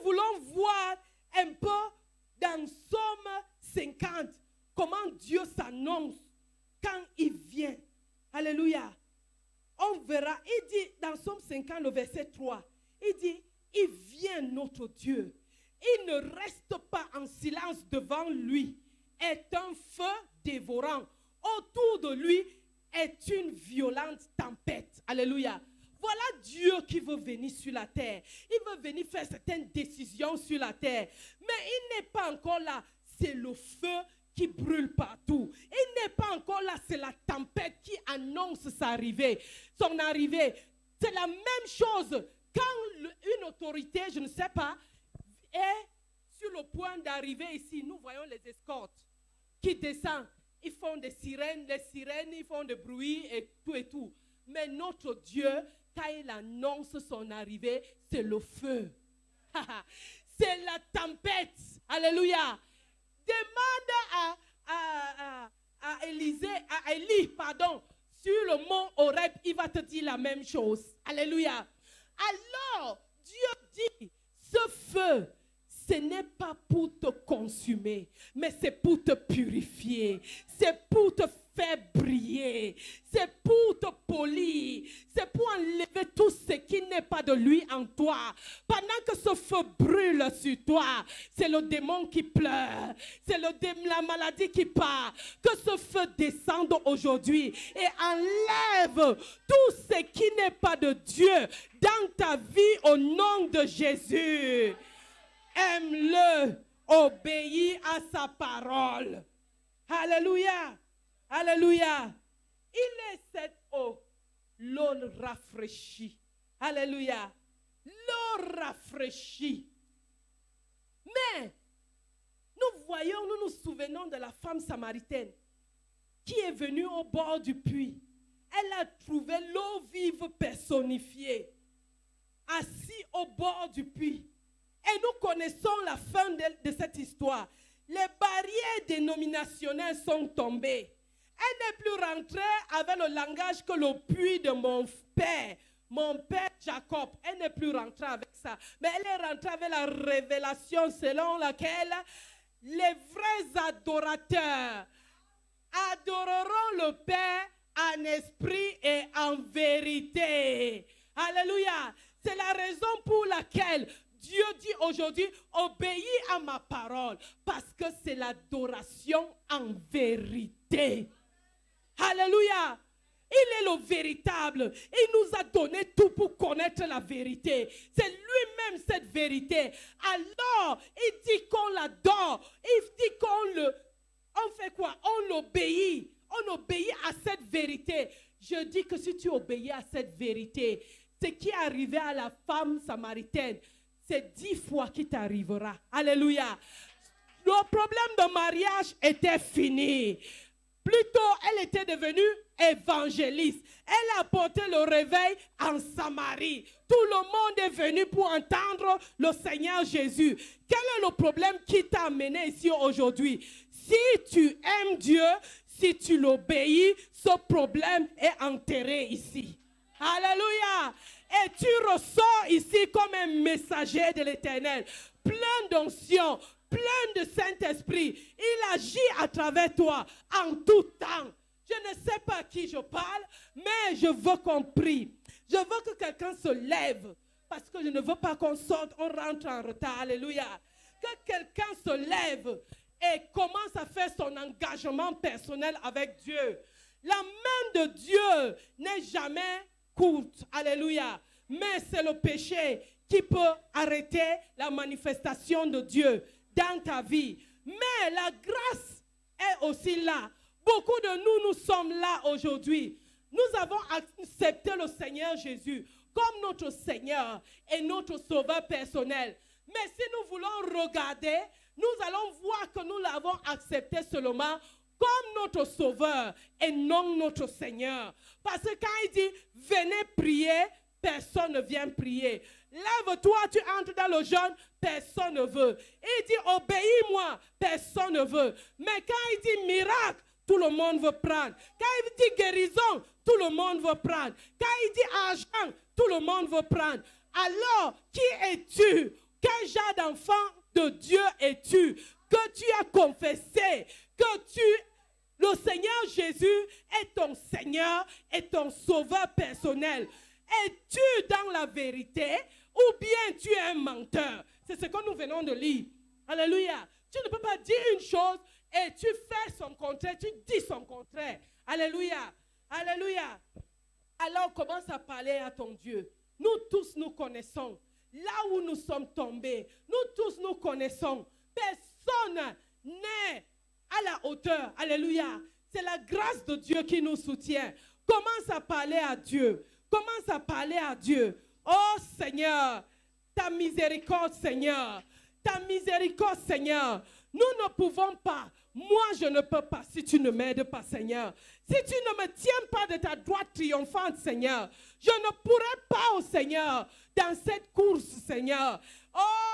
voulons voir un peu dans Somme 50, comment Dieu s'annonce quand il vient. Alléluia. On verra, il dit dans Somme 50, le verset 3, il dit, il vient notre Dieu. Il ne reste pas en silence devant lui. Est un feu dévorant. Autour de lui est une violente tempête. Alléluia. Voilà Dieu qui veut venir sur la terre. Il veut venir faire certaines décisions sur la terre. Mais il n'est pas encore là. C'est le feu qui brûle partout. Il n'est pas encore là. C'est la tempête qui annonce sa arrivée, son arrivée. C'est la même chose. Quand une autorité, je ne sais pas, est sur le point d'arriver ici, nous voyons les escortes qui descendent. Ils font des sirènes, les sirènes, ils font des bruits et tout. Mais notre Dieu, quand il annonce son arrivée, c'est le feu. C'est la tempête. Alléluia. Demande à Élie, sur le mont Horeb, il va te dire la même chose. Alléluia. Alors, Dieu dit, ce feu, ce n'est pas pour te consumer, mais c'est pour te purifier. C'est pour te faire briller. C'est pour te polir. C'est pour enlever tout ce qui n'est pas de lui en toi. Pendant que ce feu brûle sur toi, c'est le démon qui pleure. C'est la maladie qui part. Que ce feu descende aujourd'hui et enlève tout ce qui n'est pas de Dieu dans ta vie au nom de Jésus. Aime-le, obéis à sa parole. Alléluia, alléluia. Il est cette eau, l'eau rafraîchit. Alléluia, l'eau rafraîchit. Mais, nous nous souvenons de la femme samaritaine qui est venue au bord du puits. Elle a trouvé l'eau vive personnifiée, assise au bord du puits. Et nous connaissons la fin de cette histoire. Les barrières dénominationnelles sont tombées. Elle n'est plus rentrée avec le langage que le puits de mon père Jacob. Elle n'est plus rentrée avec ça. Mais elle est rentrée avec la révélation selon laquelle les vrais adorateurs adoreront le Père en esprit et en vérité. Alléluia. C'est la raison pour laquelle Dieu dit aujourd'hui, obéis à ma parole, parce que c'est l'adoration en vérité. Alléluia. Il est le véritable. Il nous a donné tout pour connaître la vérité. C'est lui-même cette vérité. Alors, il dit qu'on l'adore. Il dit on fait quoi? On l'obéit. On obéit à cette vérité. Je dis que si tu obéis à cette vérité, ce qui est arrivé à la femme samaritaine, c'est 10 fois qui t'arrivera. Alléluia. Le problème de mariage était fini. Plutôt, elle était devenue évangéliste. Elle a apporté le réveil en Samarie. Tout le monde est venu pour entendre le Seigneur Jésus. Quel est le problème qui t'a amené ici aujourd'hui? Si tu aimes Dieu, si tu l'obéis, ce problème est enterré ici. Alléluia. Et tu ressors ici comme un messager de l'Éternel, plein d'onction, plein de Saint-Esprit. Il agit à travers toi en tout temps. Je ne sais pas à qui je parle, mais je veux qu'on prie. Je veux que quelqu'un se lève, parce que je ne veux pas qu'on sorte, on rentre en retard. Alléluia. Que quelqu'un se lève et commence à faire son engagement personnel avec Dieu. La main de Dieu n'est jamais courte. Alléluia. Mais c'est le péché qui peut arrêter la manifestation de Dieu dans ta vie. Mais la grâce est aussi là. Beaucoup de nous sommes là aujourd'hui. Nous avons accepté le Seigneur Jésus comme notre Seigneur et notre Sauveur personnel. Mais si nous voulons regarder, nous allons voir que nous l'avons accepté seulement comme notre Sauveur et non notre Seigneur. Parce que quand il dit « venez prier », personne ne vient prier. Lève-toi, tu entres dans le jeûne, personne ne veut. Il dit « obéis-moi », personne ne veut. Mais quand il dit « miracle », tout le monde veut prendre. Quand il dit « guérison », tout le monde veut prendre. Quand il dit « argent », tout le monde veut prendre. Alors, qui es-tu? Quel quel genre d'enfant de Dieu es-tu? Que tu as confessé que le Seigneur Jésus est ton Seigneur et ton sauveur personnel. Es-tu dans la vérité ou bien tu es un menteur? C'est ce que nous venons de lire. Alléluia. Tu ne peux pas dire une chose et tu fais son contraire, tu dis son contraire. Alléluia. Alléluia. Alors commence à parler à ton Dieu. Nous tous nous connaissons. Là où nous sommes tombés, nous tous nous connaissons. Personne n'est à la hauteur. Alléluia. C'est la grâce de Dieu qui nous soutient. Commence à parler à Dieu. Commence à parler à Dieu. Oh Seigneur, ta miséricorde Seigneur. Ta miséricorde Seigneur. Nous ne pouvons pas. Moi, je ne peux pas si tu ne m'aides pas, Seigneur. Si tu ne me tiens pas de ta droite triomphante, Seigneur, je ne pourrai pas, oh Seigneur, dans cette course, Seigneur. Oh